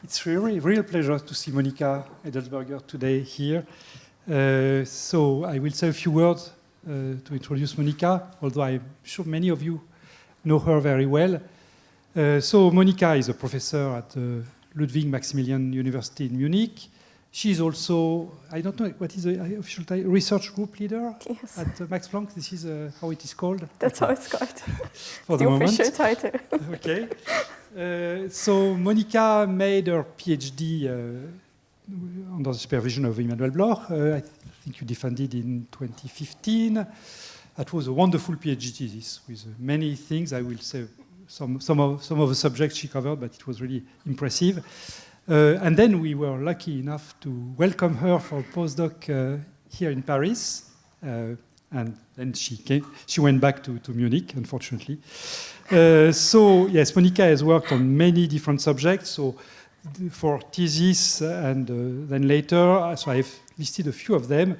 It's really real pleasure to see Monika Aidelsburger today here. So I will say a few words to introduce Monika, although I'm sure many of you know her very well. So Monika is a professor at Ludwig-Maximilians-University in Munich. She's also, I don't know, what is the official title? Research group leader at Max-Planck. This is how it is called? That's how it's called. For the moment. Official title. Okay. So Monika made her PhD under the supervision of Emmanuel Bloch. I think you defended in 2015. That was a wonderful PhD thesis with many things. I will say some of the subjects she covered, but it was really impressive. And then we were lucky enough to welcome her for a postdoc here in Paris. And then she went back to Munich, unfortunately. So yes, Monika has worked on many different subjects. So for thesis and then later, so I've listed a few of them.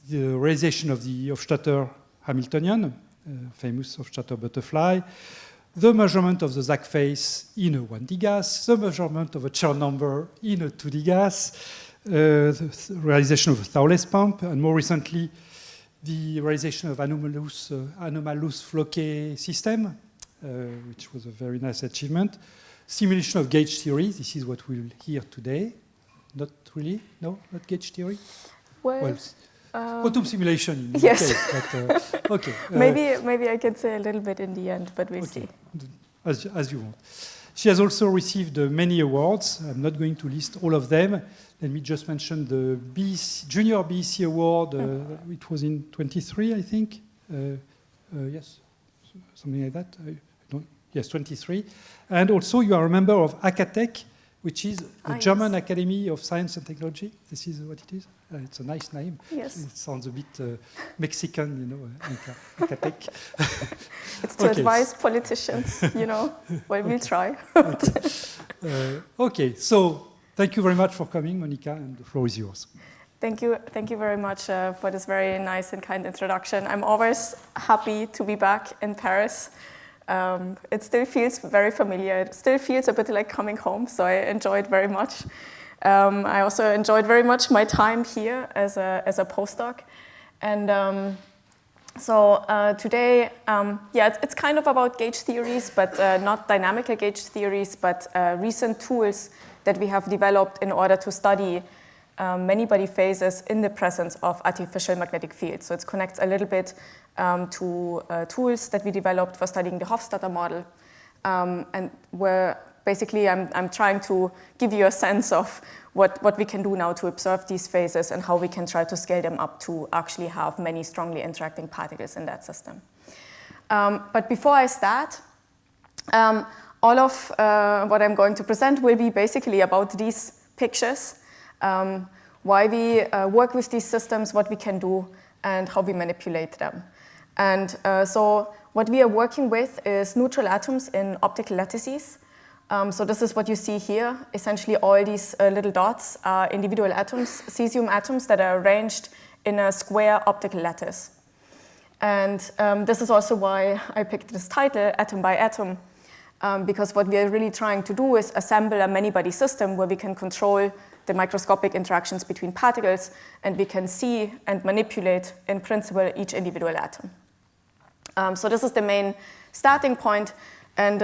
The realization of the Hofstadter Hamiltonian, famous Hofstadter butterfly, the measurement of the Zach phase in a 1D gas, the measurement of a Chaire number in a 2D gas, the realization of a Thouless pump, and more recently, the realization of anomalous Floquet system, which was a very nice achievement. Simulation of gauge theory, this is what we'll hear today. Not really? No, not gauge theory? Well quantum simulation in yes. Case, but, okay. Maybe I can say a little bit in the end, but we'll see. As you want. She has also received many awards. I'm not going to list all of them. Let me just mention the Junior BEC Award. It was in 23, I think. Yes, something like that. Yes, 23. And also you are a member of Acatech, which is the German Academy of Science and Technology. This is what it is. It's a nice name. Yes. It sounds a bit Mexican, you know, Acatech. It's to advise politicians, you know. Well, we'll try. Okay, so thank you very much for coming, Monika, and the floor is yours. Thank you very much for this very nice and kind introduction. I'm always happy to be back in Paris. It still feels very familiar. It still feels a bit like coming home, so I enjoy it very much. I also enjoyed very much my time here as a postdoc. And so today, it's kind of about gauge theories, but not dynamical gauge theories, but recent tools that we have developed in order to study many body phases in the presence of artificial magnetic fields. So it connects a little bit to tools that we developed for studying the Hofstadter model, and where basically I'm trying to give you a sense of what we can do now to observe these phases and how we can try to scale them up to actually have many strongly interacting particles in that system. But before I start, all of what I'm going to present will be basically about these pictures, why we work with these systems, what we can do, and how we manipulate them. And so what we are working with is neutral atoms in optical lattices. So this is what you see here. Essentially, all these little dots are individual atoms, cesium atoms, that are arranged in a square optical lattice. And this is also why I picked this title, Atom by Atom, because what we are really trying to do is assemble a many-body system where we can control the microscopic interactions between particles, and we can see and manipulate, in principle, each individual atom. So this is the main starting point, and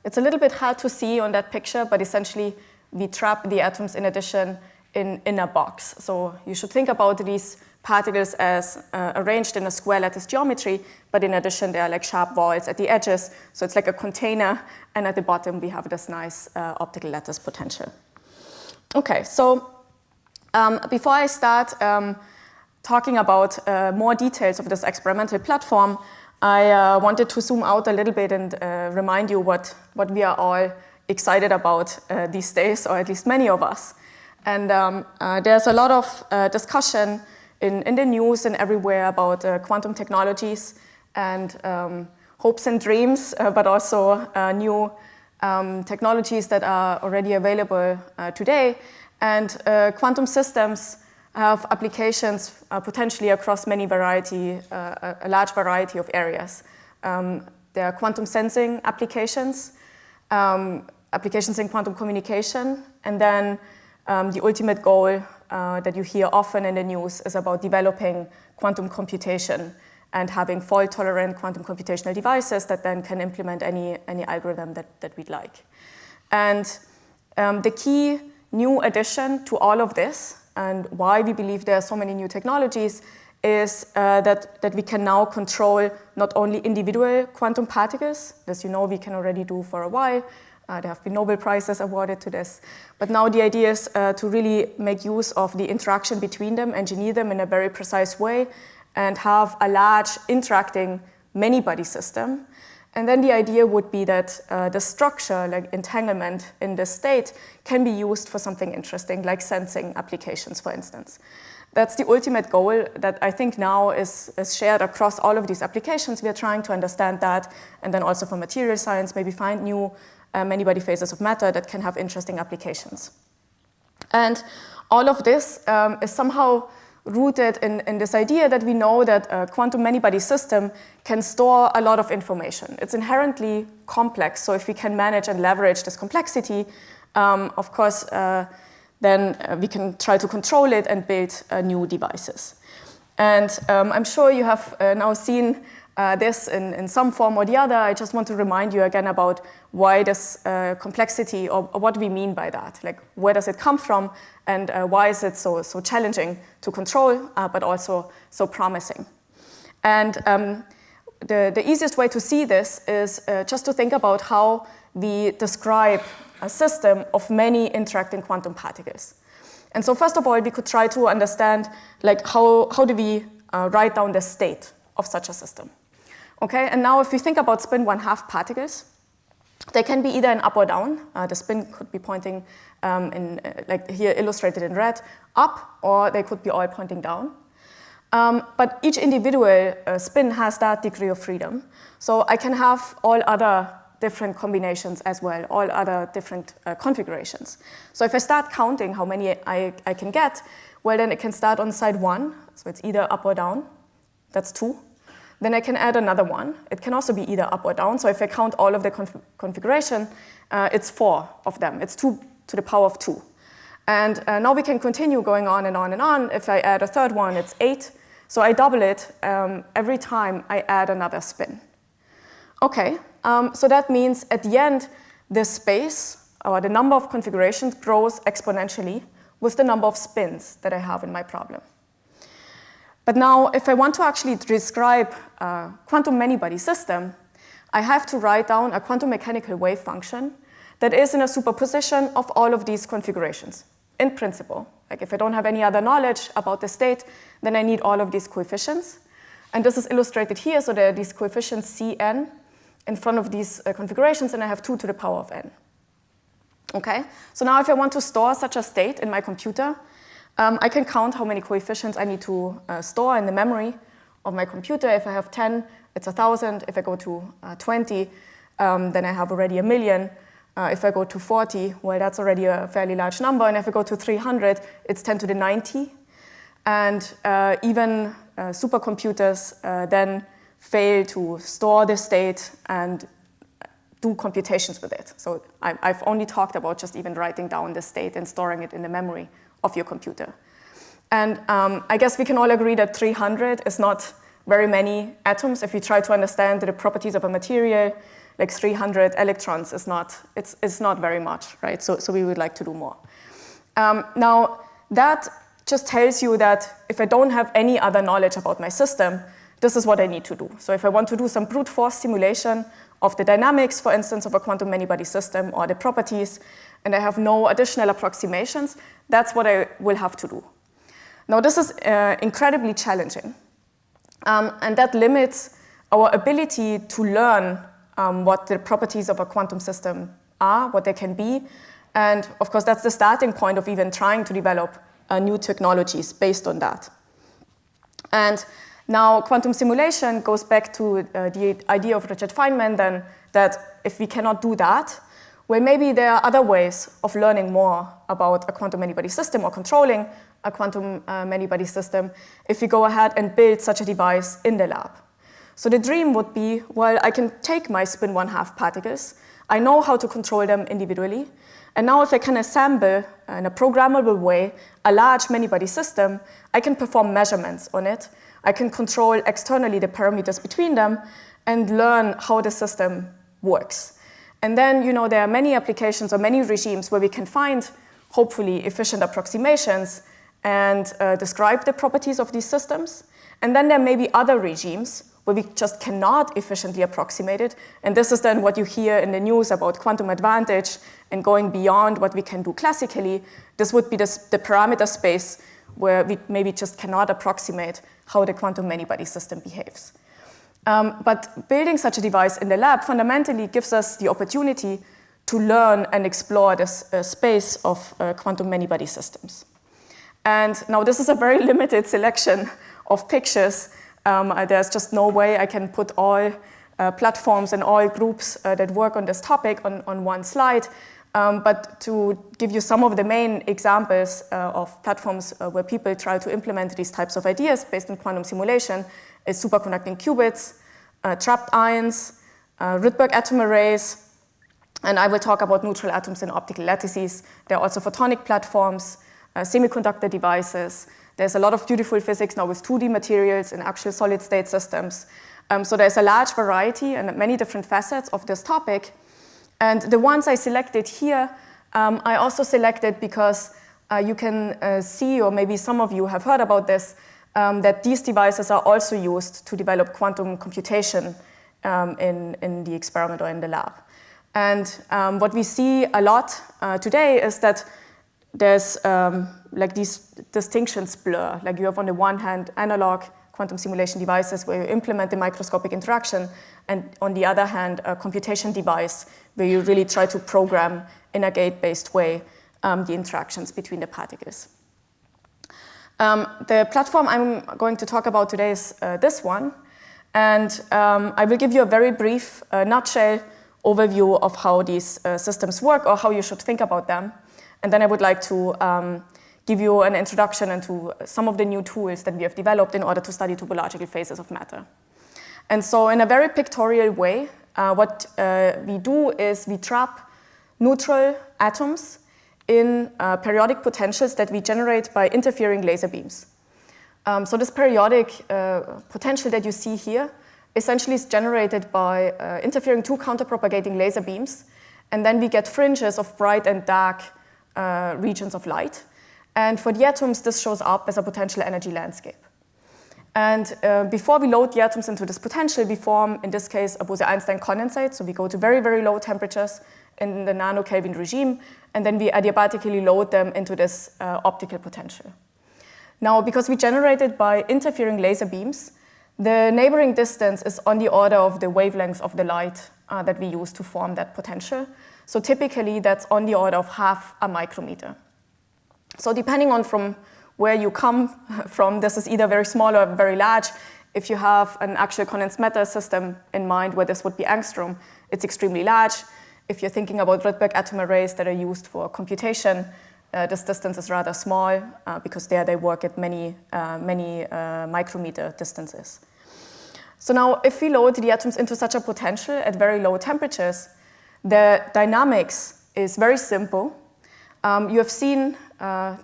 it's a little bit hard to see on that picture, but essentially we trap the atoms in addition in a box. So you should think about these particles as arranged in a square lattice geometry, but in addition there are like sharp walls at the edges, so it's like a container, and at the bottom we have this nice optical lattice potential. Okay, so before I start talking about more details of this experimental platform, I wanted to zoom out a little bit and remind you what we are all excited about these days, or at least many of us. And there's a lot of discussion in the news and everywhere about quantum technologies and hopes and dreams, but also new technologies that are already available today. And quantum systems have applications potentially across a large variety of areas. There are quantum sensing applications, applications in quantum communication, and then the ultimate goal that you hear often in the news is about developing quantum computation and having fault-tolerant quantum computational devices that then can implement any algorithm that we'd like. And the key new addition to all of this, and why we believe there are so many new technologies, is that we can now control not only individual quantum particles, as you know we can already do for a while. There have been Nobel Prizes awarded to this. But now the idea is to really make use of the interaction between them, engineer them in a very precise way, and have a large interacting many-body system. And then the idea would be that the structure, like entanglement in the state, can be used for something interesting, like sensing applications, for instance. That's the ultimate goal that I think now is shared across all of these applications. We are trying to understand that, and then also for material science, maybe find new many-body phases of matter that can have interesting applications. And all of this is somehow rooted in this idea that we know that a quantum many-body system can store a lot of information. It's inherently complex, so if we can manage and leverage this complexity, of course, then we can try to control it and build new devices. And I'm sure you have now seen this in some form or the other. I just want to remind you again about why this complexity, or what we mean by that. Like, where does it come from, and why is it so challenging to control, but also so promising? And the easiest way to see this is just to think about how we describe a system of many interacting quantum particles. And so first of all, we could try to understand, like, how do we write down the state of such a system? Okay, and now if we think about spin 1/2 particles, they can be either an up or down. The spin could be pointing, like here illustrated in red, up, or they could be all pointing down. But each individual spin has that degree of freedom. So I can have all other different combinations as well, all other different configurations. So if I start counting how many I can get, well, then it can start on side 1, so it's either up or down. That's 2. Then I can add another one. It can also be either up or down. So if I count all of the configuration, it's 4 of them. It's 2 to the power of 2. And now we can continue going on and on and on. If I add a third one, it's 8. So I double it every time I add another spin. Okay, so that means at the end, the space, or the number of configurations, grows exponentially with the number of spins that I have in my problem. But now, if I want to actually describe a quantum many-body system, I have to write down a quantum mechanical wave function that is in a superposition of all of these configurations, in principle. Like, if I don't have any other knowledge about the state, then I need all of these coefficients. And this is illustrated here, so there are these coefficients Cn in front of these configurations, and I have 2 to the power of n. Okay, so now if I want to store such a state in my computer, I can count how many coefficients I need to store in the memory of my computer. If I have 10, it's 1,000. If I go to 20, then I have already 1,000,000. If I go to 40, well, that's already a fairly large number. And if I go to 300, it's 10 to the 90. And even supercomputers then fail to store the state and do computations with it. So I've only talked about just even writing down the state and storing it in the memory of your computer. And I guess we can all agree that 300 is not very many atoms. If we try to understand the properties of a material, like 300 electrons is not very much, right? So we would like to do more. Now, that just tells you that if I don't have any other knowledge about my system, this is what I need to do. So if I want to do some brute force simulation of the dynamics, for instance, of a quantum many-body system, or the properties, and I have no additional approximations, that's what I will have to do. Now, this is incredibly challenging, and that limits our ability to learn what the properties of a quantum system are, what they can be, and of course, that's the starting point of even trying to develop new technologies based on that. And now quantum simulation goes back to the idea of Richard Feynman then, that if we cannot do that, well, maybe there are other ways of learning more about a quantum many-body system or controlling a quantum many-body system if we go ahead and build such a device in the lab. So the dream would be, well, I can take my spin 1/2 particles, I know how to control them individually, and now if I can assemble in a programmable way a large many-body system, I can perform measurements on it, I can control externally the parameters between them and learn how the system works. And then, there are many applications or many regimes where we can find, hopefully, efficient approximations and describe the properties of these systems. And then there may be other regimes where we just cannot efficiently approximate it. And this is then what you hear in the news about quantum advantage and going beyond what we can do classically. This would be the parameter space where we maybe just cannot approximate how the quantum many-body system behaves. But building such a device in the lab fundamentally gives us the opportunity to learn and explore this space of quantum many-body systems. And now this is a very limited selection of pictures. There's just no way I can put all platforms and all groups that work on this topic on one slide. But to give you some of the main examples of platforms where people try to implement these types of ideas based on quantum simulation is superconducting qubits, trapped ions, Rydberg atom arrays, and I will talk about neutral atoms in optical lattices. There are also photonic platforms, semiconductor devices. There's a lot of beautiful physics now with 2D materials and actual solid-state systems. So there's a large variety and many different facets of this topic. And the ones I selected here, I also selected because you can see, or maybe some of you have heard about this, that these devices are also used to develop quantum computation in the experiment or in the lab. And what we see a lot today is that there's like these distinctions blur. Like you have on the one hand analog quantum simulation devices where you implement the microscopic interaction, and on the other hand a computation device where you really try to program in a gate-based way the interactions between the particles. The platform I'm going to talk about today is this one, and I will give you a very brief nutshell overview of how these systems work or how you should think about them. And then I would like to give you an introduction into some of the new tools that we have developed in order to study topological phases of matter. And so in a very pictorial way, what we do is we trap neutral atoms in periodic potentials that we generate by interfering laser beams. So this periodic potential that you see here essentially is generated by interfering two counterpropagating laser beams, and then we get fringes of bright and dark regions of light. And for the atoms, this shows up as a potential energy landscape. And before we load the atoms into this potential, we form, in this case, a Bose-Einstein condensate. So we go to very, very low temperatures in the nano-Kelvin regime, and then we adiabatically load them into this optical potential. Now, because we generate it by interfering laser beams, the neighboring distance is on the order of the wavelength of the light that we use to form that potential. So typically, that's on the order of half a micrometer. So depending on from where you come from, this is either very small or very large. If you have an actual condensed matter system in mind where this would be angstrom, it's extremely large. If you're thinking about Rydberg atom arrays that are used for computation, this distance is rather small because there they work at many micrometer distances. So now if we load the atoms into such a potential at very low temperatures, the dynamics is very simple. You have seen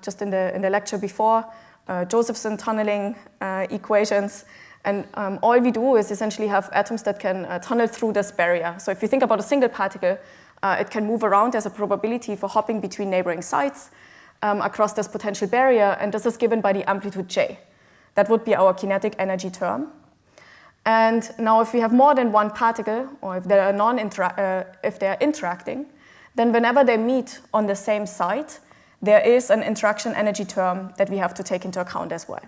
just in the lecture before Josephson tunneling equations, and all we do is essentially have atoms that can tunnel through this barrier. So if you think about a single particle, it can move around. There's a probability for hopping between neighboring sites across this potential barrier, and this is given by the amplitude J. That would be our kinetic energy term. And now if we have more than one particle, or if they are interacting, then whenever they meet on the same site, there is an interaction energy term that we have to take into account as well.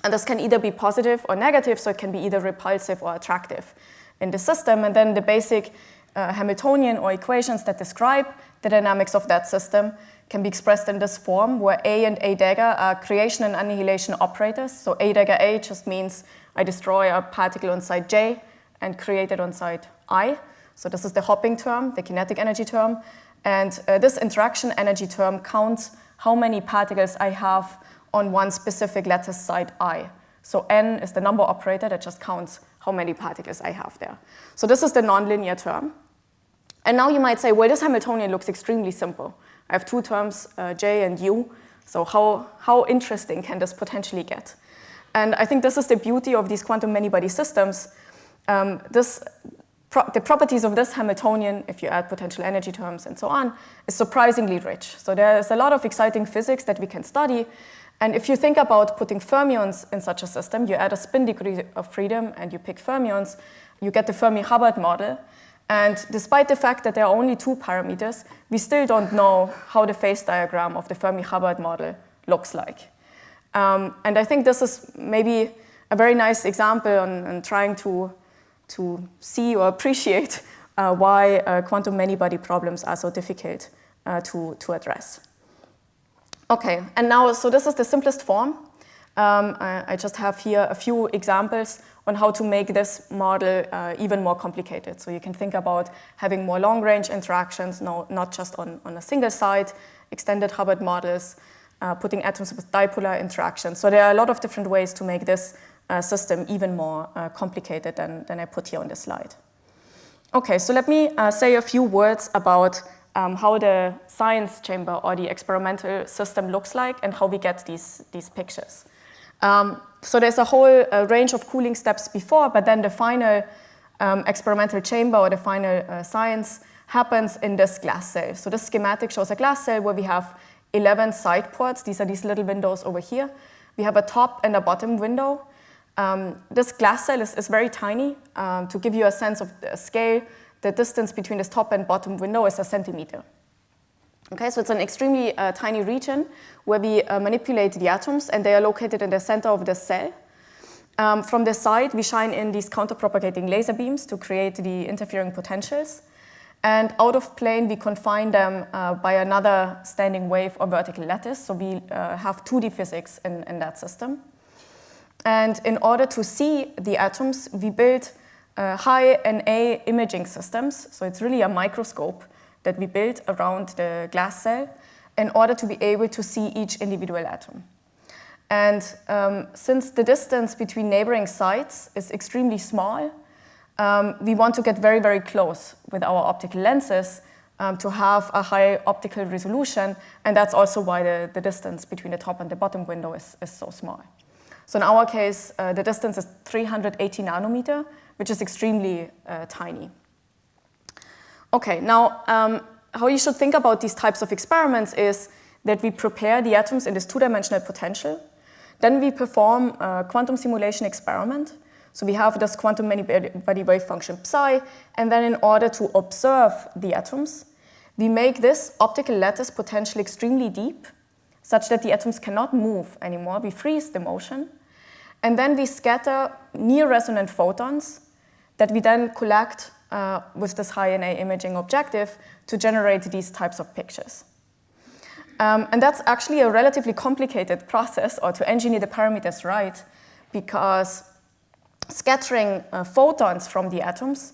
And this can either be positive or negative, so it can be either repulsive or attractive in the system. And then the basic Hamiltonian or equations that describe the dynamics of that system can be expressed in this form, where A and A dagger are creation and annihilation operators. So A dagger A just means I destroy a particle on side J and create it on side I. So this is the hopping term, the kinetic energy term. And this interaction energy term counts how many particles I have on one specific lattice side I. So n is the number operator that just counts how many particles I have there. So this is the nonlinear term. And now you might say, well, this Hamiltonian looks extremely simple. I have two terms, J and U, so how interesting can this potentially get? And I think this is the beauty of these quantum many-body systems. The properties of this Hamiltonian, if you add potential energy terms and so on, is surprisingly rich. So there's a lot of exciting physics that we can study. And if you think about putting fermions in such a system, you add a spin degree of freedom and you pick fermions, you get the Fermi-Hubbard model. And despite the fact that there are only two parameters, we still don't know how the phase diagram of the Fermi-Hubbard model looks like. And I think this is maybe a very nice example on trying to see or appreciate why quantum many-body problems are so difficult to address. Okay, and now, so this is the simplest form. I just have here a few examples on how to make this model even more complicated. So you can think about having more long-range interactions, not just on a single side, extended Hubbard models, putting atoms with dipolar interactions. So there are a lot of different ways to make this system even more complicated than I put here on this slide. Okay, so let me say a few words about how the science chamber or the experimental system looks like and how we get these pictures. So there's a whole range of cooling steps before, but then the final experimental chamber or the final science happens in this glass cell. So this schematic shows a glass cell where we have 11 side ports. These are these little windows over here. We have a top and a bottom window. This glass cell is very tiny. To give you a sense of the scale, the distance between this top and bottom window is a centimeter. Okay, so it's an extremely tiny region where we manipulate the atoms, and they are located in the center of the cell. From the side, we shine in these counter-propagating laser beams to create the interfering potentials. And out of plane, we confine them by another standing wave or vertical lattice. So we have 2D physics in that system. And in order to see the atoms, we build high NA imaging systems. So it's really a microscope that we build around the glass cell in order to be able to see each individual atom. And since the distance between neighboring sites is extremely small, we want to get very, very close with our optical lenses to have a high optical resolution, and that's also why the distance between the top and the bottom window is so small. So in our case, the distance is 380 nanometer, which is extremely tiny. Okay, now how you should think about these types of experiments is that we prepare the atoms in this two-dimensional potential. Then we perform a quantum simulation experiment. So we have this quantum many-body wave function psi, and then in order to observe the atoms, we make this optical lattice potential extremely deep, such that the atoms cannot move anymore. We freeze the motion, and then we scatter near-resonant photons that we then collect with this high NA imaging objective to generate these types of pictures. And that's actually a relatively complicated process, or to engineer the parameters right, because scattering photons from the atoms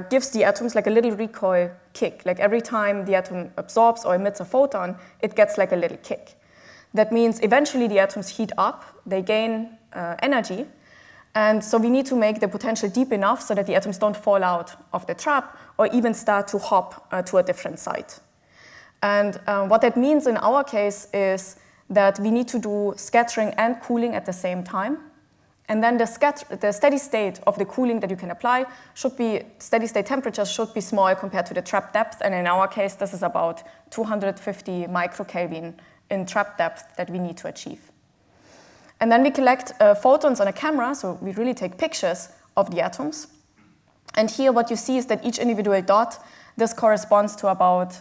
gives the atoms like a little recoil kick. Like every time the atom absorbs or emits a photon, it gets like a little kick. That means eventually the atoms heat up, they gain energy, and so we need to make the potential deep enough so that the atoms don't fall out of the trap or even start to hop to a different site. And what that means in our case is that we need to do scattering and cooling at the same time. And then the steady state of the cooling that you can apply should be, steady state temperatures should be small compared to the trap depth. And in our case, this is about 250 microkelvin in trap depth that we need to achieve. And then we collect photons on a camera, so we really take pictures of the atoms. And here what you see is that each individual dot, this corresponds to about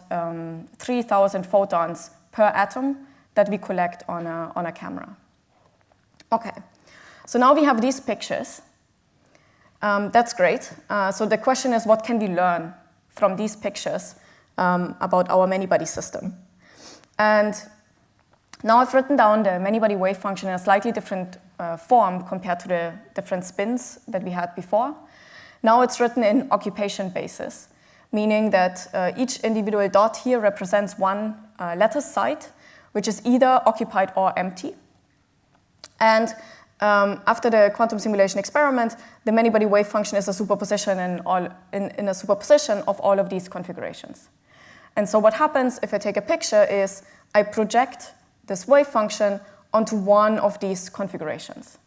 3,000 photons per atom that we collect on a camera. Okay, so now we have these pictures. That's great. So the question is, what can we learn from these pictures about our many-body system. And now I've written down the many-body wave function in a slightly different form compared to the different spins that we had before. Now it's written in occupation basis, meaning that each individual dot here represents one lattice site, which is either occupied or empty. And after the quantum simulation experiment, the many-body wave function is a superposition in a superposition of all of these configurations. And so what happens if I take a picture is I project this wave function onto one of these configurations.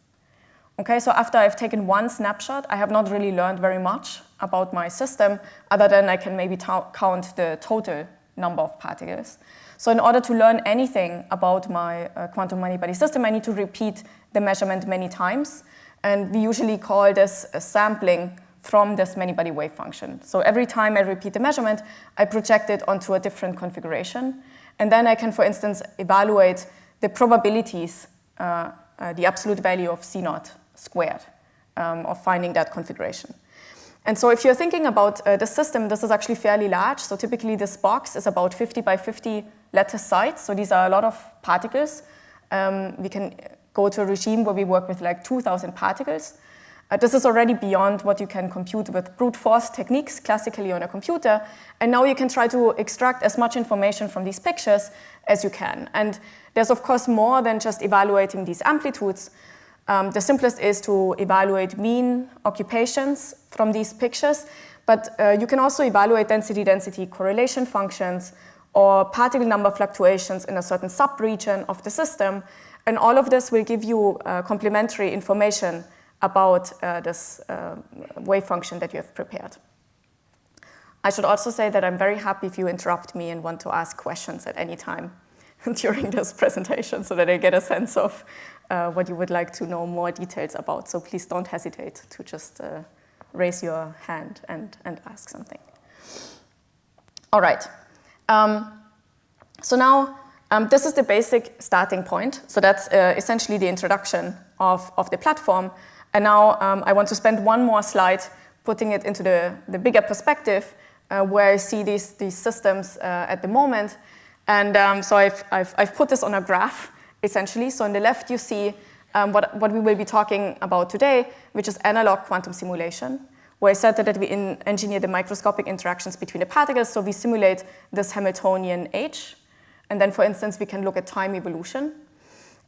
Okay, so after I've taken one snapshot, I have not really learned very much about my system, other than I can maybe count the total number of particles. So in order to learn anything about my quantum many-body system, I need to repeat the measurement many times. And we usually call this a sampling from this many-body wave function. So every time I repeat the measurement, I project it onto a different configuration. And then I can, for instance, evaluate the probabilities, the absolute value of C0 squared, of finding that configuration. And so if you're thinking about the system, this is actually fairly large. So typically this box is about 50 by 50 lattice sites. So these are a lot of particles. We can go to a regime where we work with like 2,000 particles. This is already beyond what you can compute with brute force techniques classically on a computer. And now you can try to extract as much information from these pictures as you can. And there's, of course, more than just evaluating these amplitudes. The simplest is to evaluate mean occupations from these pictures. But you can also evaluate density-density correlation functions or particle number fluctuations in a certain subregion of the system. And all of this will give you complementary information about this wave function that you have prepared. I should also say that I'm very happy if you interrupt me and want to ask questions at any time during this presentation so that I get a sense of what you would like to know more details about. So please don't hesitate to just raise your hand and ask something. All right. So now this is the basic starting point. So that's essentially the introduction of the platform. And now I want to spend one more slide putting it into the bigger perspective where I see these systems at the moment. And so I've put this on a graph, essentially. So on the left, you see what we will be talking about today, which is analog quantum simulation, where I said that we engineer the microscopic interactions between the particles. So we simulate this Hamiltonian age. And then, for instance, we can look at time evolution.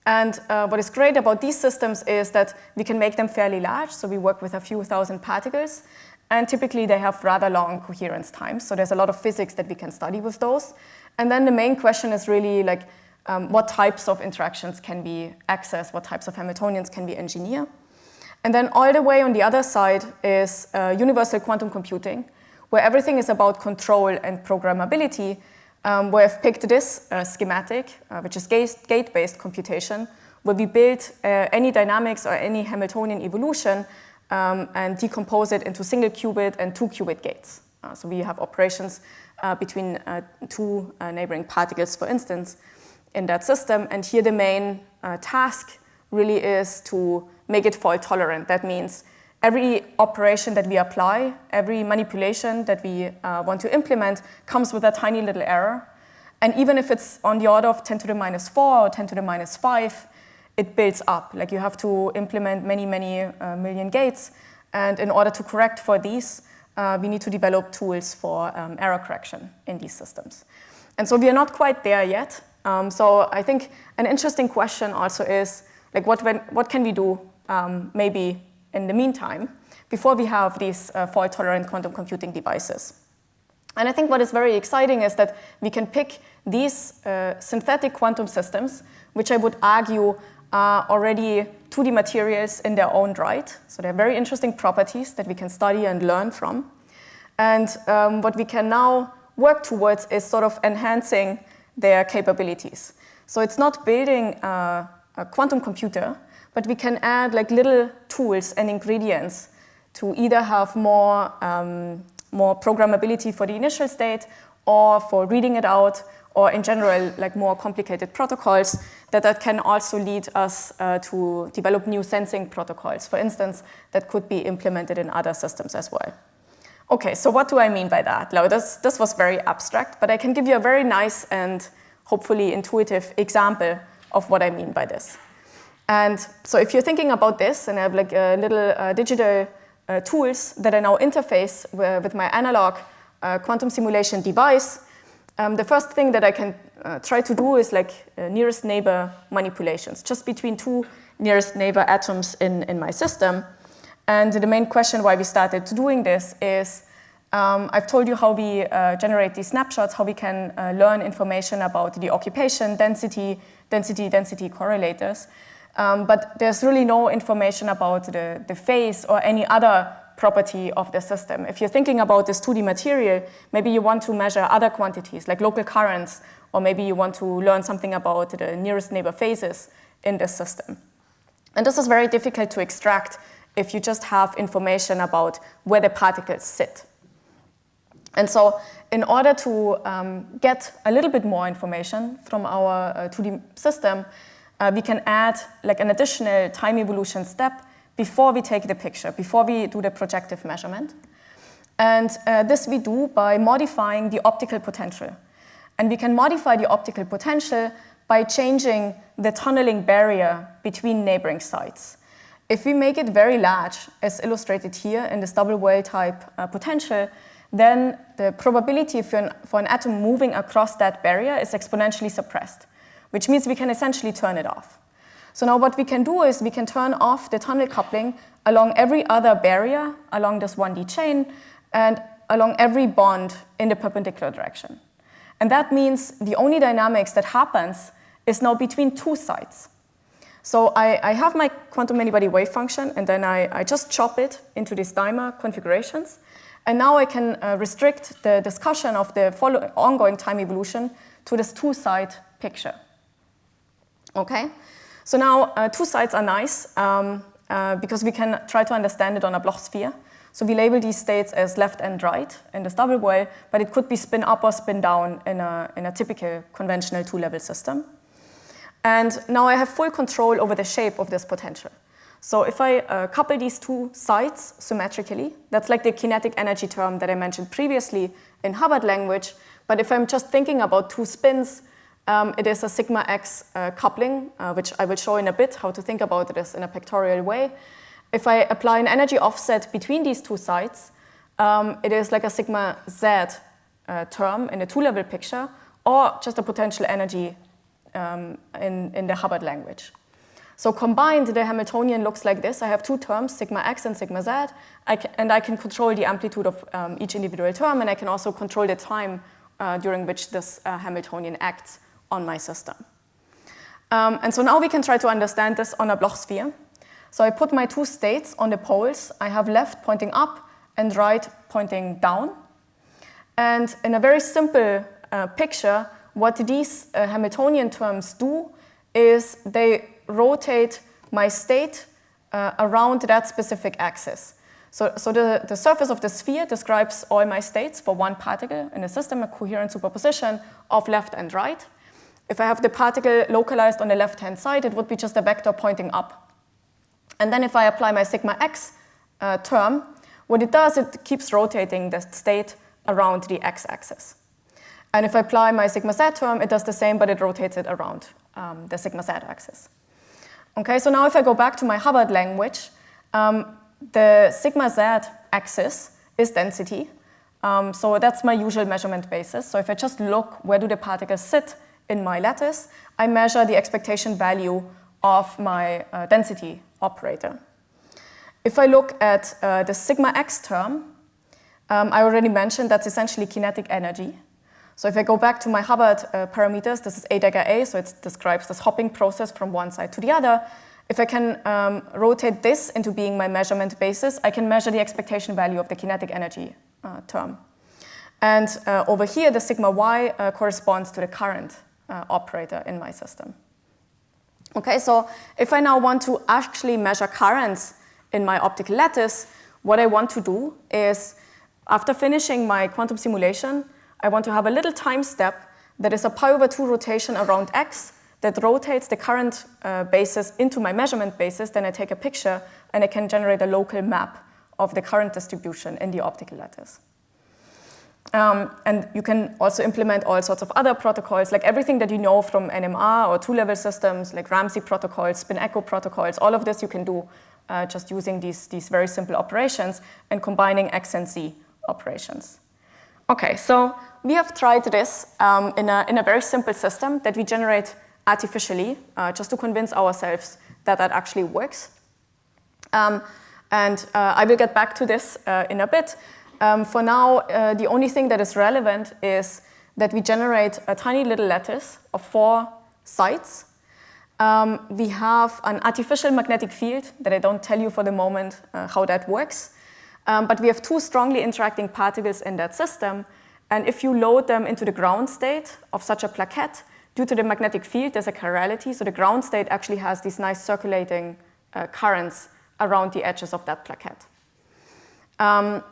And what is great about these systems is that we can make them fairly large. So we work with a few thousand particles. And typically, they have rather long coherence times. So there's a lot of physics that we can study with those. And then the main question is really like, what types of interactions can we access? What types of Hamiltonians can we engineer? And then all the way on the other side is universal quantum computing, where everything is about control and programmability, where I've picked this schematic, which is gate-based computation, where we build any dynamics or any Hamiltonian evolution and decompose it into single-qubit and two-qubit gates. So we have operations between two neighboring particles, for instance, in that system. And here the main task really is to make it fault-tolerant. That means every operation that we apply, every manipulation that we want to implement comes with a tiny little error. And even if it's on the order of 10 to the minus 4 or 10 to the minus 5, it builds up. Like you have to implement many, many million gates. And in order to correct for these, we need to develop tools for error correction in these systems. And so we are not quite there yet. So I think an interesting question also is, like, what can we do maybe in the meantime before we have these fault-tolerant quantum computing devices? And I think what is very exciting is that we can pick these synthetic quantum systems, which I would argue are already 2D materials in their own right. So they have very interesting properties that we can study and learn from. And what we can now work towards is sort of enhancing their capabilities. So it's not building a quantum computer, but we can add like little tools and ingredients to either have more programmability for the initial state or for reading it out, or in general, like more complicated protocols that can also lead us to develop new sensing protocols, for instance, that could be implemented in other systems as well. Okay, so what do I mean by that? Now, this was very abstract, but I can give you a very nice and hopefully intuitive example of what I mean by this. And so if you're thinking about this, and I have like little digital tools that I now interface with my analog quantum simulation device, the first thing that I can try to do is like nearest neighbor manipulations, just between two nearest neighbor atoms in my system. And the main question why we started doing this is, I've told you how we generate these snapshots, how we can learn information about the occupation, density correlators. But there's really no information about the phase or any other property of the system. If you're thinking about this 2D material, maybe you want to measure other quantities like local currents, or maybe you want to learn something about the nearest neighbor phases in this system. And this is very difficult to extract if you just have information about where the particles sit. And so in order to get a little bit more information from our 2D system, we can add like an additional time evolution step before we take the picture, before we do the projective measurement. And this we do by modifying the optical potential. And we can modify the optical potential by changing the tunneling barrier between neighboring sites. If we make it very large, as illustrated here in this double whale type potential, then the probability for an atom moving across that barrier is exponentially suppressed, which means we can essentially turn it off. So now what we can do is we can turn off the tunnel coupling along every other barrier, along this 1D chain, and along every bond in the perpendicular direction. And that means the only dynamics that happens is now between two sites. So I have my quantum many-body wave function, and then I just chop it into these dimer configurations. And now I can restrict the discussion of the ongoing time evolution to this two-site picture. Okay? So now two sites are nice because we can try to understand it on a Bloch sphere. So we label these states as left and right in this double whale, but it could be spin up or spin down in a typical conventional two-level system. And now I have full control over the shape of this potential. So if I couple these two sites symmetrically, that's like the kinetic energy term that I mentioned previously in Hubbard language. But if I'm just thinking about two spins, it is a sigma x coupling, which I will show in a bit how to think about this in a pictorial way. If I apply an energy offset between these two sites, it is like a sigma z term in a two-level picture, or just a potential energy in the Hubbard language. So combined, the Hamiltonian looks like this. I have two terms, sigma x and sigma z, and I can control the amplitude of each individual term, and I can also control the time during which this Hamiltonian acts on my system. And so now we can try to understand this on a Bloch sphere. So I put my two states on the poles. I have left pointing up and right pointing down. And in a very simple picture, what these Hamiltonian terms do is they rotate my state around that specific axis. So the surface of the sphere describes all my states for one particle in a system, a coherent superposition of left and right. If I have the particle localized on the left-hand side, it would be just a vector pointing up. And then if I apply my sigma x term, what it does, it keeps rotating the state around the x-axis. And if I apply my sigma z term, it does the same, but it rotates it around the sigma z axis. Okay, so now if I go back to my Hubbard language, the sigma z axis is density. So that's my usual measurement basis. So if I just look where do the particles sit in my lattice, I measure the expectation value of my density operator. If I look at the sigma x term, I already mentioned that's essentially kinetic energy. So if I go back to my Hubbard parameters, this is a dagger a, so it describes this hopping process from one side to the other. If I can rotate this into being my measurement basis, I can measure the expectation value of the kinetic energy term. And over here, the sigma y corresponds to the current operator in my system. Okay, so if I now want to actually measure currents in my optical lattice, what I want to do is, after finishing my quantum simulation, I want to have a little time step that is a pi/2 rotation around x that rotates the current basis into my measurement basis. Then I take a picture and I can generate a local map of the current distribution in the optical lattice. And you can also implement all sorts of other protocols, like everything that you know from NMR or two-level systems, like Ramsey protocols, spin-echo protocols. All of this you can do just using these very simple operations and combining X and Z operations. Okay, so we have tried this in a very simple system that we generate artificially, just to convince ourselves that that actually works. And I will get back to this in a bit. For now, the only thing that is relevant is that we generate a tiny little lattice of 4 sites. We have an artificial magnetic field that I don't tell you for the moment how that works. But we have 2 strongly interacting particles in that system. And if you load them into the ground state of such a plaquette, due to the magnetic field, there's a chirality. So the ground state actually has these nice circulating currents around the edges of that plaquette.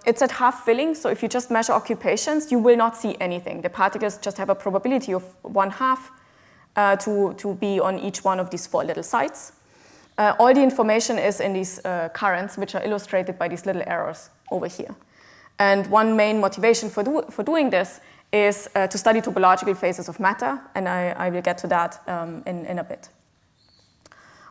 It's at half filling, so if you just measure occupations, you will not see anything. The particles just have a probability of 1/2 to be on each one of these 4 little sites. All the information is in these currents, which are illustrated by these little arrows over here. And one main motivation for doing this is to study topological phases of matter, and I will get to that in a bit.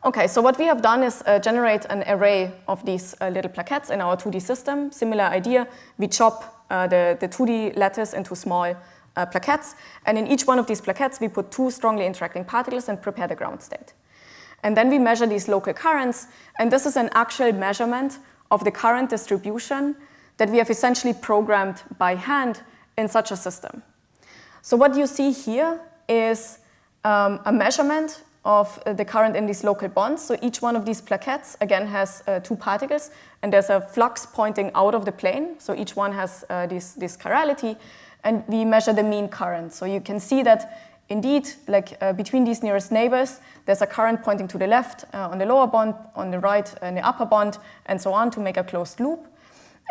Okay, so what we have done is generate an array of these little plaquettes in our 2D system. Similar idea, we chop the 2D lattice into small plaquettes, and in each one of these plaquettes we put 2 strongly interacting particles and prepare the ground state. And then we measure these local currents, and this is an actual measurement of the current distribution that we have essentially programmed by hand in such a system. So what you see here is a measurement of the current in these local bonds. So each one of these plaquettes, again, has 2 particles, and there's a flux pointing out of the plane. So each one has this chirality, and we measure the mean current. So you can see that, indeed, like between these nearest neighbors, there's a current pointing to the left on the lower bond, on the right in the upper bond, and so on to make a closed loop.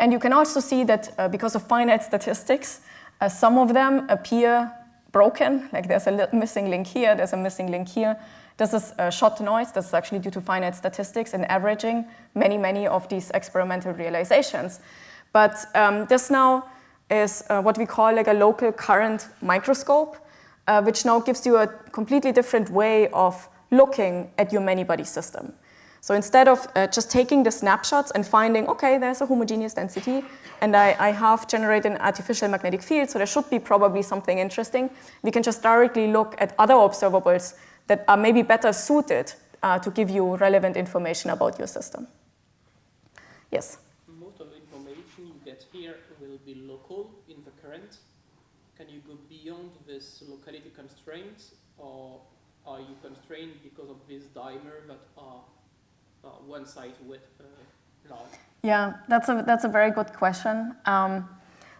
And you can also see that because of finite statistics, some of them appear broken, like there's a missing link here, there's a missing link here. This is shot noise. This is actually due to finite statistics and averaging many of these experimental realizations. But this now is what we call like a local current microscope, which now gives you a completely different way of looking at your many-body system. So instead of just taking the snapshots and finding, okay, there's a homogeneous density, and I have generated an artificial magnetic field, so there should be probably something interesting, we can just directly look at other observables that are maybe better suited to give you relevant information about your system. Yes? Most of the information you get here will be local in the current. Can you go beyond this locality constraints, or are you constrained because of this dimer that are one side with large? Yeah, that's a very good question.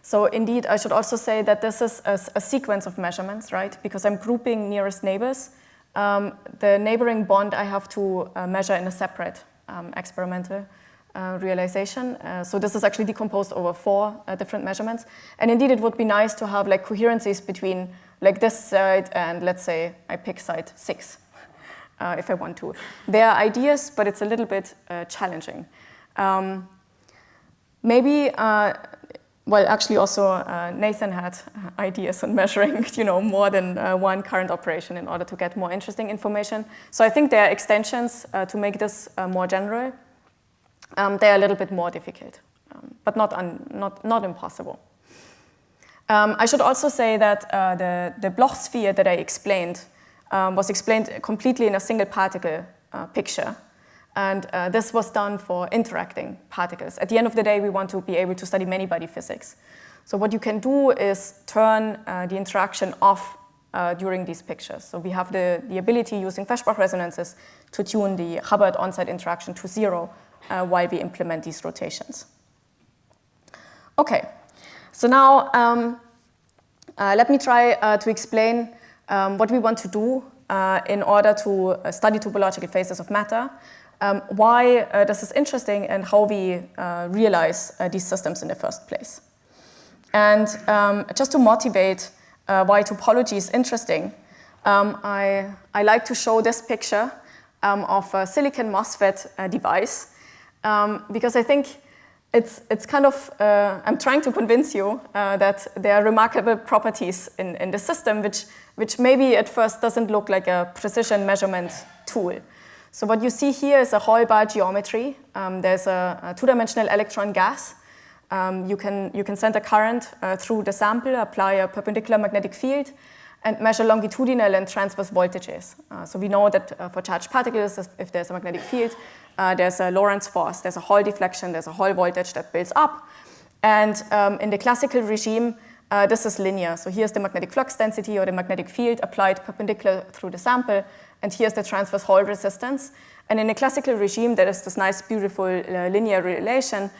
So indeed, I should also say that this is a sequence of measurements, right? Because I'm grouping nearest neighbors. The neighboring bond I have to measure in a separate experimental realization. So this is actually decomposed over 4 different measurements. And indeed, it would be nice to have like coherencies between like this side and, let's say, I pick side 6. If I want to. They are ideas, but it's a little bit challenging. Maybe, well, actually also Nathan had ideas on measuring, more than one current operation in order to get more interesting information. So I think there are extensions to make this more general. They are a little bit more difficult, but not impossible. I should also say that the Bloch sphere that I explained was explained completely in a single particle picture. And this was done for interacting particles. At the end of the day, we want to be able to study many-body physics. So what you can do is turn the interaction off during these pictures. So we have the ability using Feshbach resonances to tune the Hubbard on-site interaction to 0 while we implement these rotations. Okay, so now let me try to explain what we want to do in order to study topological phases of matter, why this is interesting, and how we realize these systems in the first place. And just to motivate why topology is interesting, I like to show this picture of a silicon MOSFET device, because I think it's kind of, I'm trying to convince you that there are remarkable properties in the system, which maybe at first doesn't look like a precision measurement tool. So what you see here is a Hall bar geometry. There's a two-dimensional electron gas. You can send a current through the sample, apply a perpendicular magnetic field, and measure longitudinal and transverse voltages. So we know that for charged particles, if there's a magnetic field, there's a Lorentz force, there's a Hall deflection, there's a Hall voltage that builds up. And in the classical regime, this is linear. So here's the magnetic flux density or the magnetic field applied perpendicular through the sample, and here's the transverse Hall resistance. And in a classical regime, there is this nice, beautiful linear relation,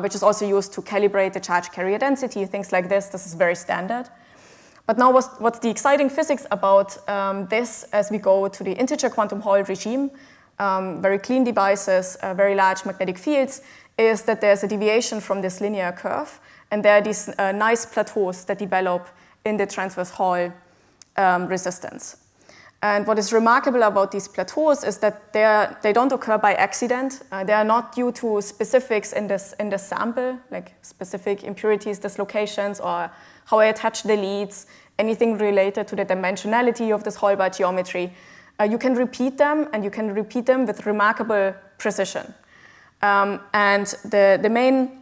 which is also used to calibrate the charge carrier density, things like this. This is very standard. But now what's the exciting physics about this as we go to the integer quantum Hall regime, very clean devices, very large magnetic fields, is that there's a deviation from this linear curve, and there are these nice plateaus that develop in the transverse Hall resistance. And what is remarkable about these plateaus is that they don't occur by accident. They are not due to specifics in the sample, like specific impurities, dislocations, or how I attach the leads, anything related to the dimensionality of this Hall bar geometry. You can repeat them, and you can repeat them with remarkable precision. And the main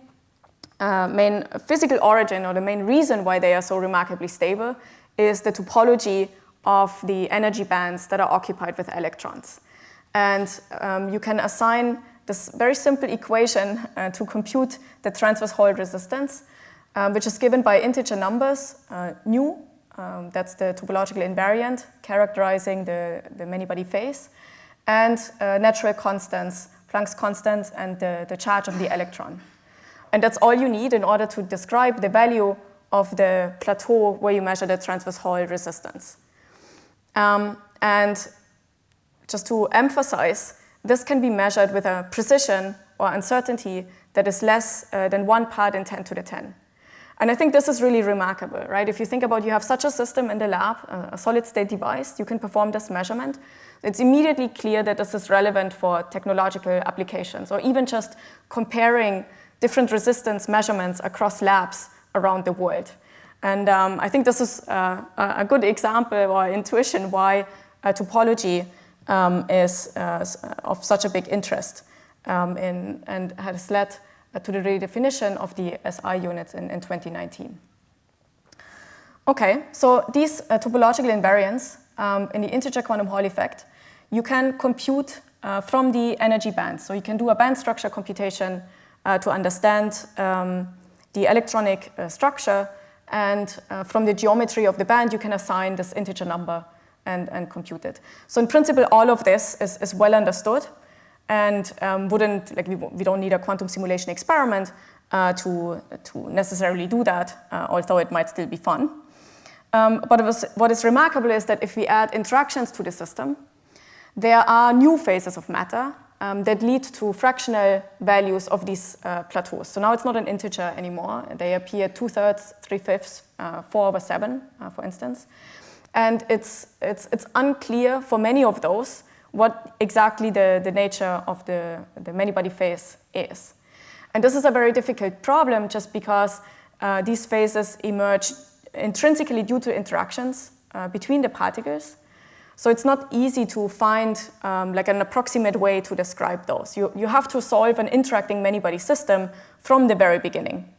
physical origin, or the main reason why they are so remarkably stable, is the topology of the energy bands that are occupied with electrons. And you can assign this very simple equation to compute the transverse Hall resistance, which is given by integer numbers, nu, that's the topological invariant characterizing the many-body phase, and natural constants, Planck's constant, and the charge of the electron. And that's all you need in order to describe the value of the plateau where you measure the transverse Hall resistance. And just to emphasize, this can be measured with a precision or uncertainty that is less than 1 part in 10 to the 10. And I think this is really remarkable, right? If you think about you have such a system in the lab, a solid-state device, you can perform this measurement. It's immediately clear that this is relevant for technological applications, or even just comparing different resistance measurements across labs around the world. And I think this is a good example or intuition why topology is of such a big interest and has led to the redefinition of the SI units in 2019. Okay, so these topological invariants in the integer quantum Hall effect, you can compute from the energy bands. So you can do a band structure computation to understand the electronic structure, and from the geometry of the band, you can assign this integer number and compute it. So in principle, all of this is well understood, and we don't need a quantum simulation experiment to necessarily do that, although it might still be fun. But what is remarkable is that if we add interactions to the system, there are new phases of matter that lead to fractional values of these plateaus. So now it's not an integer anymore. They appear 2/3, 3/5, 4/7, for instance. And it's unclear for many of those what exactly the nature of the many-body phase is. And this is a very difficult problem just because these phases emerge intrinsically due to interactions between the particles. So it's not easy to find like an approximate way to describe those. You have to solve an interacting many-body system from the very beginning.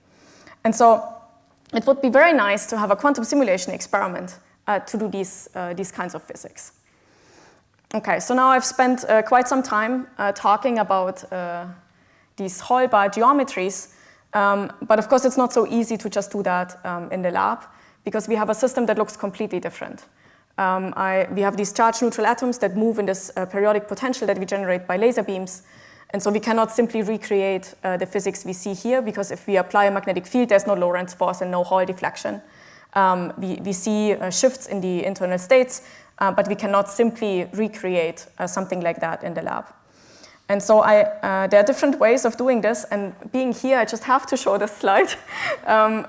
And so it would be very nice to have a quantum simulation experiment to do these kinds of physics. Okay, so now I've spent quite some time talking about these Hall bar geometries, but of course it's not so easy to just do that in the lab, because we have a system that looks completely different. We have these charge-neutral atoms that move in this periodic potential that we generate by laser beams. And so we cannot simply recreate the physics we see here, because if we apply a magnetic field, there's no Lorentz force and no Hall deflection. We see shifts in the internal states, but we cannot simply recreate something like that in the lab. And so there are different ways of doing this. And being here, I just have to show this slide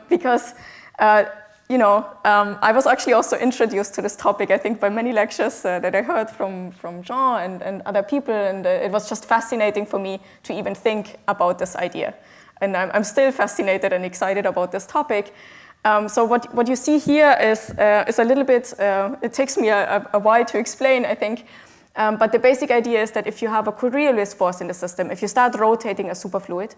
because I was actually also introduced to this topic, I think, by many lectures that I heard from Jean and other people, and it was just fascinating for me to even think about this idea. and I'm still fascinated and excited about this topic. So what you see here is a little bit, it takes me a while to explain, I think, but the basic idea is that if you have a Coriolis force in the system, if you start rotating a superfluid,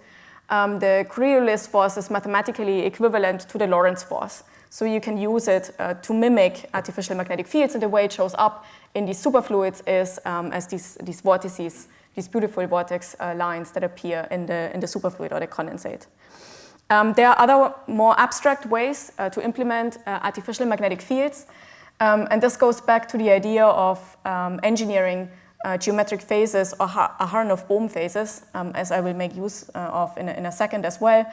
the Coriolis force is mathematically equivalent to the Lorentz force. So you can use it to mimic artificial magnetic fields, and the way it shows up in these superfluids is as these vortices, these beautiful vortex lines that appear in the superfluid or the condensate. There are other more abstract ways to implement artificial magnetic fields, and this goes back to the idea of engineering geometric phases or Aharonov-Bohm phases, as I will make use of in a second as well.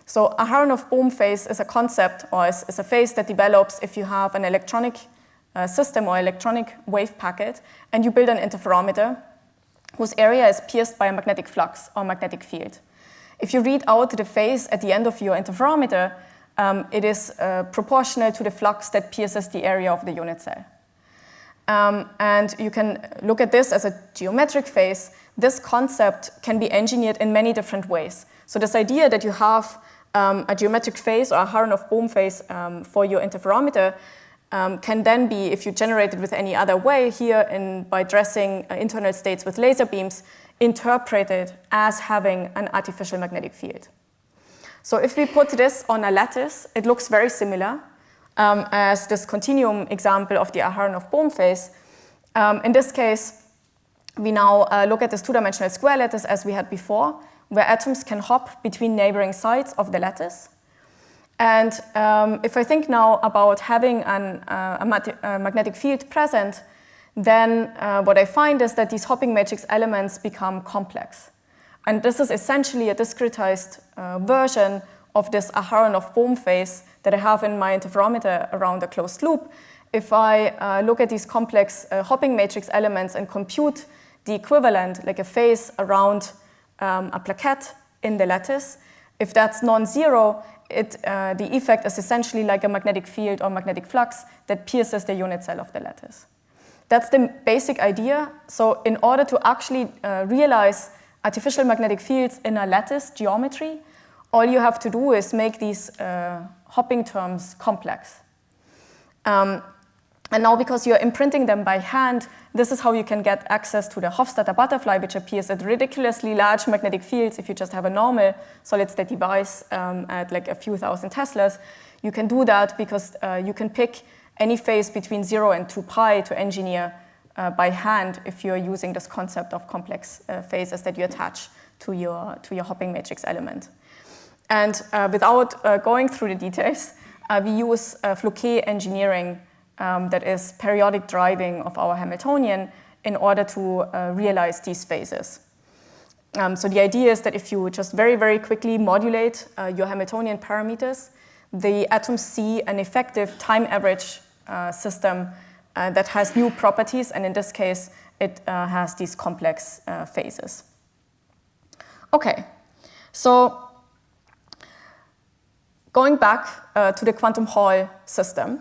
So Aharonov-Bohm phase is a concept, or is a phase that develops if you have an electronic system or electronic wave packet, and you build an interferometer whose area is pierced by a magnetic flux or magnetic field. If you read out the phase at the end of your interferometer, it is proportional to the flux that pierces the area of the unit cell. And you can look at this as a geometric phase. This concept can be engineered in many different ways. So this idea that you have a geometric phase or a Aharonov-Bohm phase for your interferometer can then be, if you generate it with any other way here by dressing internal states with laser beams, interpreted as having an artificial magnetic field. So if we put this on a lattice, it looks very similar as this continuum example of the Aharonov-Bohm phase. In this case, we now look at this two-dimensional square lattice as we had before, where atoms can hop between neighboring sides of the lattice. And if I think now about having a magnetic field present, then what I find is that these hopping matrix elements become complex. And this is essentially a discretized version of this Aharonov-Bohm phase that I have in my interferometer around a closed loop. If I look at these complex hopping matrix elements and compute the equivalent, like a phase around a plaquette in the lattice, if that's non-zero, the effect is essentially like a magnetic field or magnetic flux that pierces the unit cell of the lattice. That's the basic idea. So in order to actually realize artificial magnetic fields in a lattice geometry, all you have to do is make these hopping terms complex. And now, because you're imprinting them by hand, this is how you can get access to the Hofstadter butterfly, which appears at ridiculously large magnetic fields if you just have a normal solid-state device at like a few thousand Teslas. You can do that because you can pick any phase between 0 and 2 pi to engineer by hand if you're using this concept of complex phases that you attach to your hopping matrix element. And without going through the details, we use Floquet engineering that is periodic driving of our Hamiltonian in order to realize these phases. So the idea is that if you just very, very quickly modulate your Hamiltonian parameters, the atoms see an effective time average system that has new properties, and in this case, it has these complex phases. Okay, so going back to the quantum Hall system,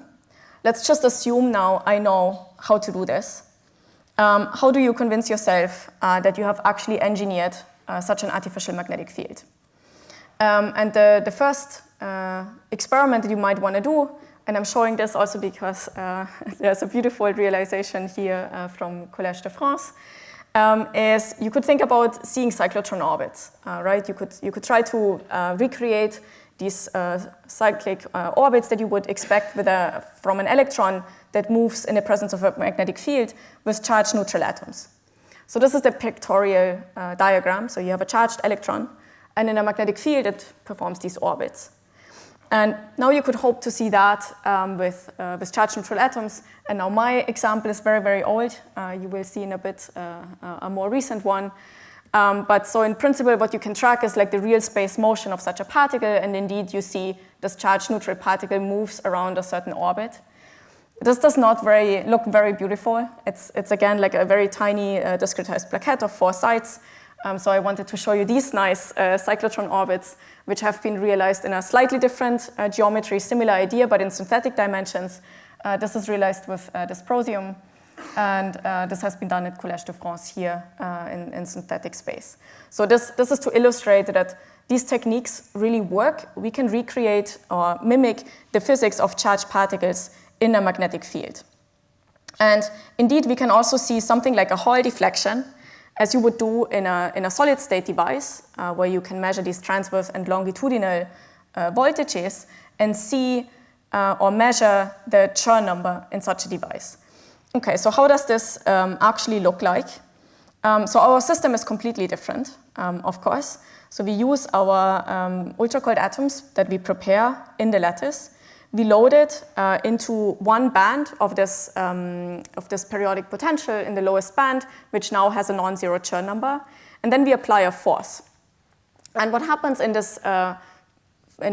let's just assume now I know how to do this. How do you convince yourself that you have actually engineered such an artificial magnetic field? And the first experiment that you might want to do, and I'm showing this also because there's a beautiful realization here from Collège de France, is you could think about seeing cyclotron orbits, right? You could try to recreate these cyclic orbits that you would expect from an electron that moves in the presence of a magnetic field with charged neutral atoms. So this is the pictorial diagram. So you have a charged electron, and in a magnetic field, it performs these orbits. And now you could hope to see that with charged neutral atoms. And now my example is very, very old. You will see in a bit a more recent one. But so in principle, what you can track is like the real space motion of such a particle, and indeed you see this charged neutral particle moves around a certain orbit. This does not look very beautiful. It's again like a very tiny discretized plaquette of 4 sides. So I wanted to show you these nice cyclotron orbits, which have been realized in a slightly different geometry, similar idea, but in synthetic dimensions. This is realized with dysprosium. And this has been done at Collège de France here in synthetic space. So this is to illustrate that these techniques really work, we can recreate or mimic the physics of charged particles in a magnetic field. And indeed, we can also see something like a Hall deflection, as you would do in a solid-state device, where you can measure these transverse and longitudinal voltages and see or measure the Chern number in such a device. Okay, so how does this actually look like? So our system is completely different, of course. So we use our ultra-cold atoms that we prepare in the lattice. We load it into one band of this periodic potential in the lowest band, which now has a non-zero Chern number. And then we apply a force. And what happens in this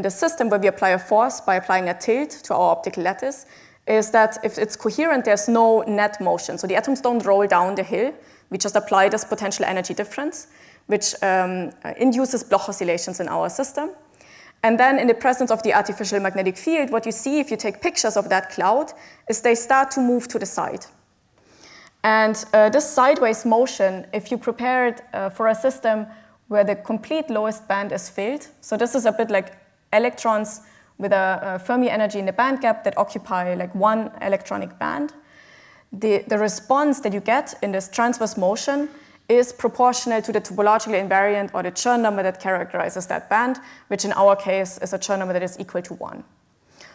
system where we apply a force by applying a tilt to our optical lattice is that if it's coherent, there's no net motion. So the atoms don't roll down the hill. We just apply this potential energy difference, which induces Bloch oscillations in our system. And then in the presence of the artificial magnetic field, what you see if you take pictures of that cloud is they start to move to the side. And this sideways motion, if you prepare it for a system where the complete lowest band is filled, so this is a bit like electrons with a Fermi energy in the band gap that occupy like one electronic band, the response that you get in this transverse motion is proportional to the topological invariant or the Chern number that characterizes that band, which in our case is a Chern number that is equal to 1.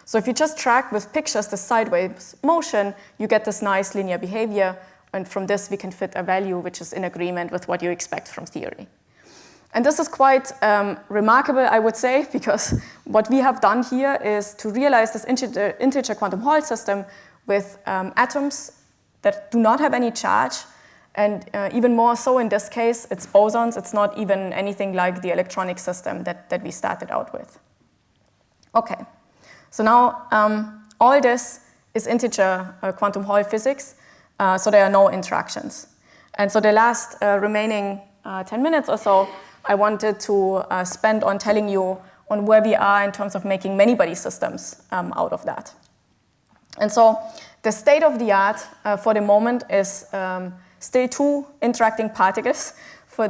So if you just track with pictures the sideways motion, you get this nice linear behavior, and from this we can fit a value which is in agreement with what you expect from theory. And this is quite remarkable, I would say, because what we have done here is to realize this integer quantum Hall system with atoms that do not have any charge. And even more so in this case, it's bosons. It's not even anything like the electronic system that we started out with. Okay, so now all this is integer quantum Hall physics, so there are no interactions. And so the last remaining 10 minutes or so, I wanted to spend on telling you on where we are in terms of making many-body systems out of that. And so the state of the art for the moment is still 2 interacting particles for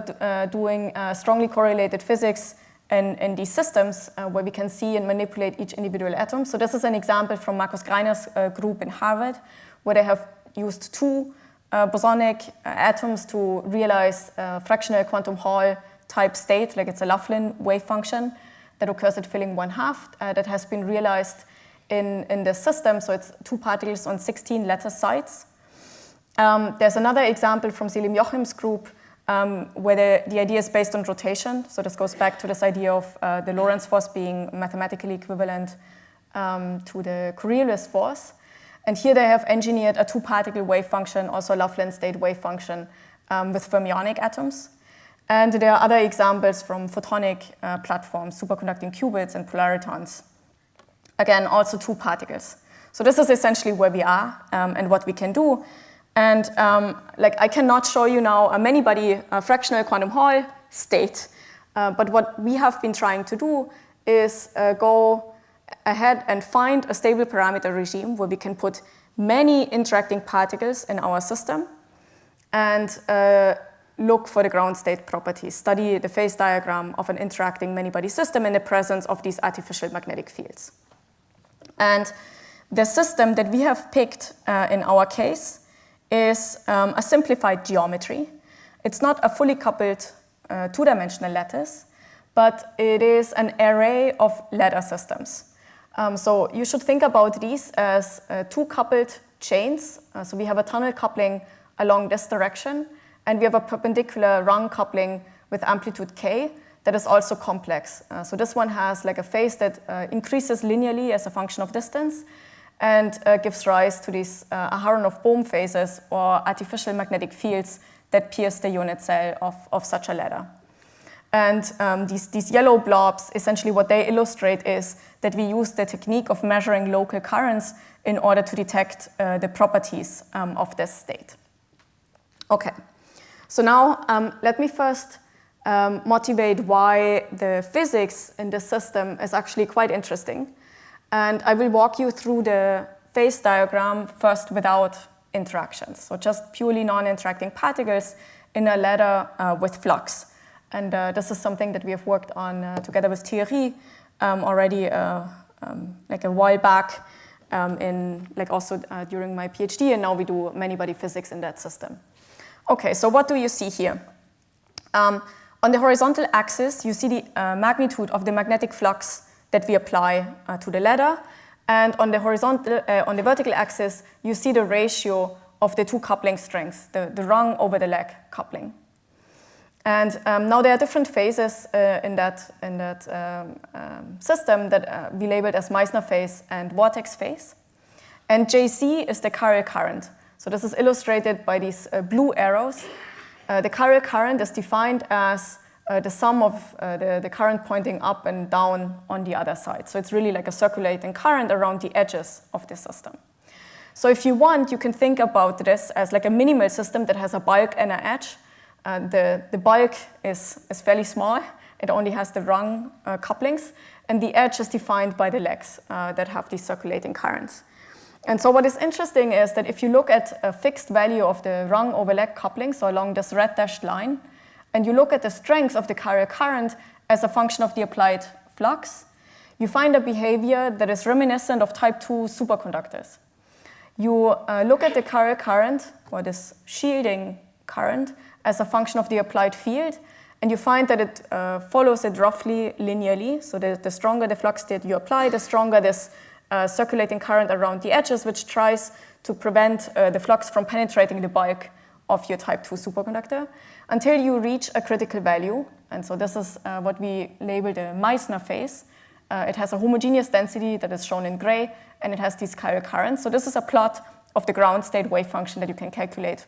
doing strongly correlated physics in these systems where we can see and manipulate each individual atom. So this is an example from Markus Greiner's group in Harvard, where they have used 2 bosonic atoms to realize fractional quantum Hall type state, like it's a Laughlin wave function that occurs at filling 1/2 that has been realized in this system. So it's 2 particles on 16 lattice sites. There's another example from Selim Jochim's group where the idea is based on rotation. So this goes back to this idea of the Lorentz force being mathematically equivalent to the Coriolis force. And here they have engineered a 2-particle wave function, also a Laughlin state wave function with fermionic atoms. And there are other examples from photonic platforms, superconducting qubits and polaritons. Again, also 2 particles. So this is essentially where we are and what we can do. And I cannot show you now a many-body fractional quantum Hall state, but what we have been trying to do is go ahead and find a stable parameter regime where we can put many interacting particles in our system and look for the ground state properties, study the phase diagram of an interacting many-body system in the presence of these artificial magnetic fields. And the system that we have picked in our case is a simplified geometry. It's not a fully coupled 2-dimensional lattice, but it is an array of ladder systems. So you should think about these as 2 coupled chains. So we have a tunnel coupling along this direction, and we have a perpendicular rung coupling with amplitude k that is also complex. So this one has like a phase that increases linearly as a function of distance and gives rise to these Aharonov-Bohm phases or artificial magnetic fields that pierce the unit cell of such a ladder. And these yellow blobs, essentially what they illustrate is that we use the technique of measuring local currents in order to detect the properties of this state. Okay, so now let me first motivate why the physics in this system is actually quite interesting. And I will walk you through the phase diagram first without interactions, so just purely non-interacting particles in a ladder with flux. And this is something that we have worked on together with Thierry already like a while back, also during my PhD, and now we do many-body physics in that system. Okay, so what do you see here? On the horizontal axis, you see the magnitude of the magnetic flux that we apply to the ladder, and on the vertical axis, you see the ratio of the two coupling strengths, the rung over the leg coupling. And now there are different phases in that system that we labeled as Meissner phase and vortex phase. And JC is the chiral current. So this is illustrated by these blue arrows. The chiral current is defined as the sum of the current pointing up and down on the other side. So it's really like a circulating current around the edges of the system. So if you want, you can think about this as like a minimal system that has a bulk and an edge. The bulk is fairly small. It only has the rung couplings. And the edge is defined by the legs that have these circulating currents. And so what is interesting is that if you look at a fixed value of the rung over leg coupling, so along this red dashed line, and you look at the strength of the chiral current as a function of the applied flux, you find a behavior that is reminiscent of type 2 superconductors. You look at the chiral current, or this shielding current, as a function of the applied field, and you find that it follows it roughly linearly. So the stronger the flux that you apply, the stronger this circulating current around the edges, which tries to prevent the flux from penetrating the bulk of your type 2 superconductor until you reach a critical value. And so this is what we label the Meissner phase. It has a homogeneous density that is shown in gray, and it has these chiral currents. So this is a plot of the ground state wave function that you can calculate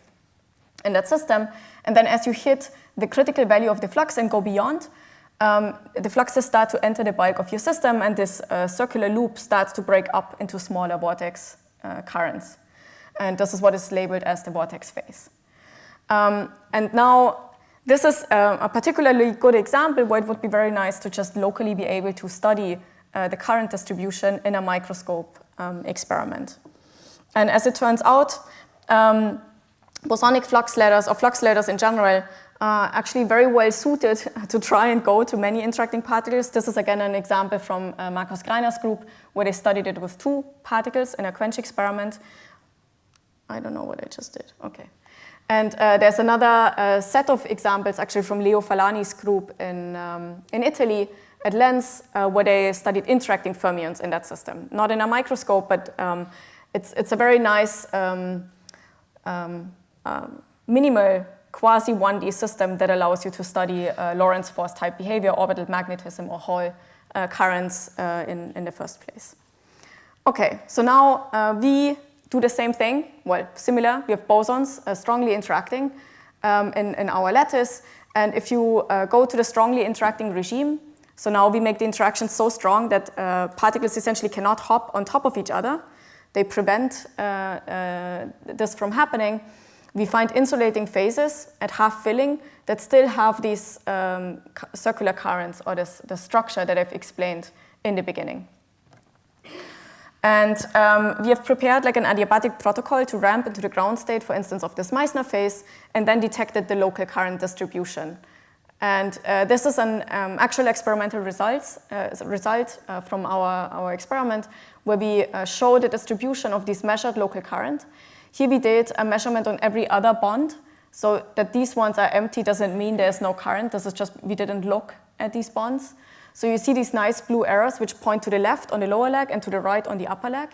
in that system. And then as you hit the critical value of the flux and go beyond, the fluxes start to enter the bulk of your system, and this circular loop starts to break up into smaller vortex currents. And this is what is labeled as the vortex phase. And now, this is a particularly good example where it would be very nice to just locally be able to study the current distribution in a microscope experiment. And as it turns out, bosonic flux ladders, or flux ladders in general, are actually very well suited to try and go to many interacting particles. This is again an example from Markus Greiner's group, where they studied it with 2 particles in a quench experiment. I don't know what I just did. Okay. And there's another set of examples actually from Leo Falani's group in Italy at Lens, where they studied interacting fermions in that system. Not in a microscope, but it's a very nice minimal quasi 1D system that allows you to study Lorentz force type behavior, orbital magnetism, or Hall currents in the first place. Okay, so now we do the same thing, well, similar. We have bosons strongly interacting in our lattice. And if you go to the strongly interacting regime, so now we make the interaction so strong that particles essentially cannot hop on top of each other. They prevent this from happening. We find insulating phases at half filling that still have these circular currents, or the structure that I've explained in the beginning. And we have prepared like an adiabatic protocol to ramp into the ground state, for instance, of this Meissner phase, and then detected the local current distribution. And this is an actual experimental result from our experiment, where we show the distribution of this measured local current. Here we did a measurement on every other bond, so that these ones are empty doesn't mean there's no current. This is just we didn't look at these bonds. So you see these nice blue arrows which point to the left on the lower leg and to the right on the upper leg.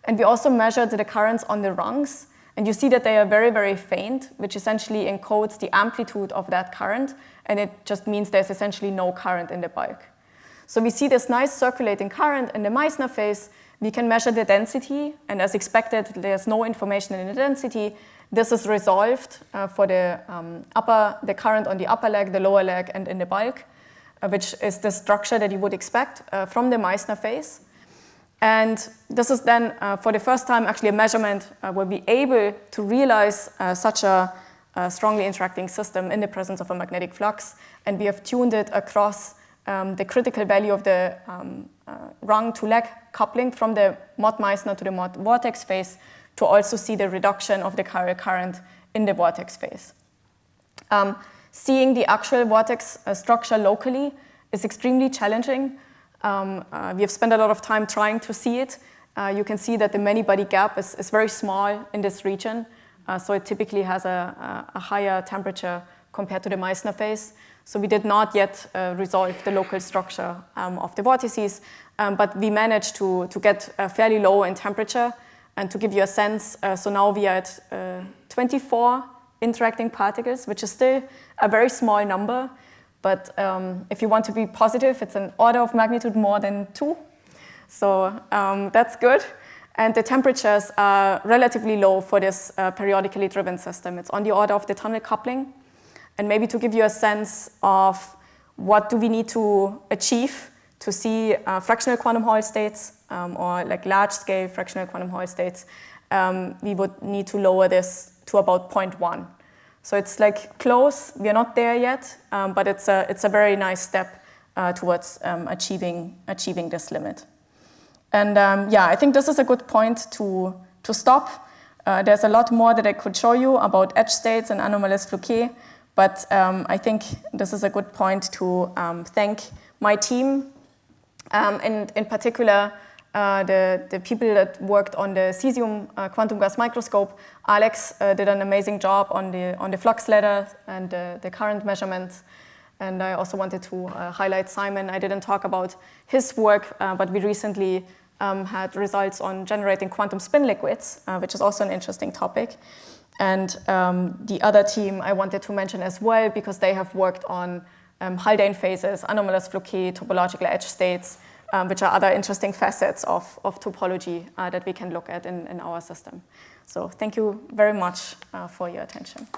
And we also measured the currents on the rungs. And you see that they are very, very faint, which essentially encodes the amplitude of that current. And it just means there's essentially no current in the bulk. So we see this nice circulating current in the Meissner phase. We can measure the density. And as expected, there's no information in the density. This is resolved for the current on the upper leg, the lower leg, and in the bulk, which is the structure that you would expect from the Meissner phase. And this is then, for the first time, actually a measurement where we're able to realize such a strongly interacting system in the presence of a magnetic flux. And we have tuned it across the critical value of the rung-to-leg coupling from the mod Meissner to the mod vortex phase to also see the reduction of the chiral current in the vortex phase. seeing the actual vortex structure locally is extremely challenging. We have spent a lot of time trying to see it. You can see that the many-body gap is very small in this region, so it typically has a higher temperature compared to the Meissner phase. So we did not yet resolve the local structure of the vortices, but we managed to get fairly low in temperature. And to give you a sense, so now we are at 24 interacting particles, which is still a very small number. But if you want to be positive, it's an order of magnitude more than 2. So that's good. And the temperatures are relatively low for this periodically driven system. It's on the order of the tunnel coupling. And maybe to give you a sense of what do we need to achieve to see fractional quantum Hall states or like large-scale fractional quantum Hall states, we would need to lower this to about 0.1. So it's like close. We are not there yet, but it's a very nice step towards achieving this limit. And yeah, I think this is a good point to stop. There's a lot more that I could show you about edge states and anomalous Fouquet, but I think this is a good point to thank my team, and in particular the people that worked on the cesium quantum gas microscope. Alex did an amazing job on the flux ladder and the current measurements. And I also wanted to highlight Simon. I didn't talk about his work, but we recently had results on generating quantum spin liquids, which is also an interesting topic. And the other team I wanted to mention as well, because they have worked on Haldane phases, anomalous Fouquet, topological edge states, which are other interesting facets of topology that we can look at in our system. So thank you very much for your attention.